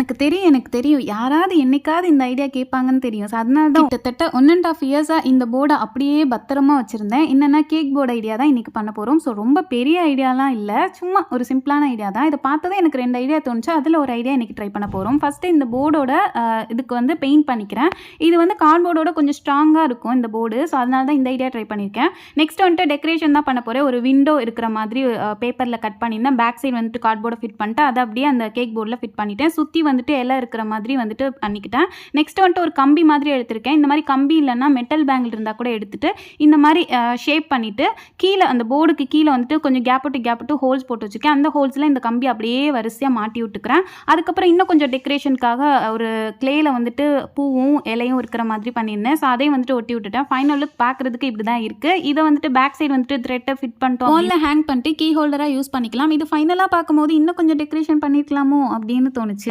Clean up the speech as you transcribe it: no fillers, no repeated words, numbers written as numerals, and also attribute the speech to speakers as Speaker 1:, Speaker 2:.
Speaker 1: எனக்கு தெரியும். யாராவது என்னைக்காவது இந்த ஐடியா கேட்பாங்கன்னு தெரியும். ஸோ அதனால தான் கிட்டத்தட்ட 1 1/2 இயர்ஸா இந்த போர்ட அப்படியே பத்திரமா வச்சிருந்தேன். என்னன்னா கேக் போர்டு ஐடியா தான் இன்னைக்கு பண்ண போறோம். ஸோ ரொம்ப பெரிய ஐடியாலாம் இல்ல. சும்மா ஒரு சிம்பிளான ஐடியா தான். இத பார்த்ததும் எனக்கு 2 ஐடியா தோணுச்சு. அதுல ஒரு ஐடியா இன்னைக்கு ட்ரை பண்ண போறோம். ஃபர்ஸ்ட் இந்த போர்டோட இதுக்கு வந்து பெயிண்ட் பண்ணிக்கிறேன். இது வந்து கார்ட்போர்டோட கொஞ்சம் ஸ்ட்ராங்கா இருக்கும் இந்த போர்டு. ஸோ அதனால தான் இந்த ஐடியா ட்ரை பண்ணியிருக்கேன். நெக்ஸ்ட் வந்துட்டு டெக்கரேஷன் தான் பண்ண போறேன். ஒரு விண்டோ இருக்கிற மாதிரி பேப்பர்ல கட் பண்ணியிருந்தேன். பேக் சைடு வந்துட்டு கார்ட்போர்டை ஃபிட் பண்ணிட்டு அதை அப்படியே அந்த கேக் போர்டில் ஃபிட் பண்ணிட்டேன். சுற்றி வந்துட்டு எல்லாம் இருக்கிற மாதிரி வந்துட்டு பண்ணிக்கிட்டேன். நெக்ஸ்ட் வந்துட்டு ஒரு கம்பி மாதிரி எடுத்திருக்கேன். இந்த மாதிரி கம்பி இல்லைன்னா மெட்டல் பேங்கில் இருந்தால் கூட எடுத்துட்டு இந்த மாதிரி ஷேப் பண்ணிட்டு கீழே அந்த போர்டுக்கு கீழே வந்துட்டு கொஞ்சம் கேப் விட்டு ஹோல்ஸ் போட்டு வச்சுருக்கேன். அந்த ஹோல்ஸில் இந்த கம்பி அப்படியே வரிசையாக மாட்டி விட்டுக்கிறேன். அதுக்கப்புறம் இன்னும் கொஞ்சம் டெக்கரேஷனுக்காக ஒரு கிளேயில் வந்துட்டு பூவும் இலையும் இருக்கிற மாதிரி பண்ணியிருந்தேன். ஸோ அதையும் வந்துட்டு ஒட்டி விட்டுட்டேன். ஃபைனல் லுக் பார்க்குறதுக்கு இப்படி தான் இருக்குது. இதை வந்துட்டு பேக் சைடு வந்துட்டு த்ரெட்டை ஃபிட் பண்ணிட்டோம். வாலில் ஹேங் பண்ணிட்டு கீ ஹோல்டராக யூஸ் பண்ணிக்கலாம். இது ஃபைனலாக பார்க்கும்போது இன்னும் கொஞ்சம் டெக்கரேஷன் பண்ணியிருக்கலாமோ அப்படின்னு தோணுச்சு.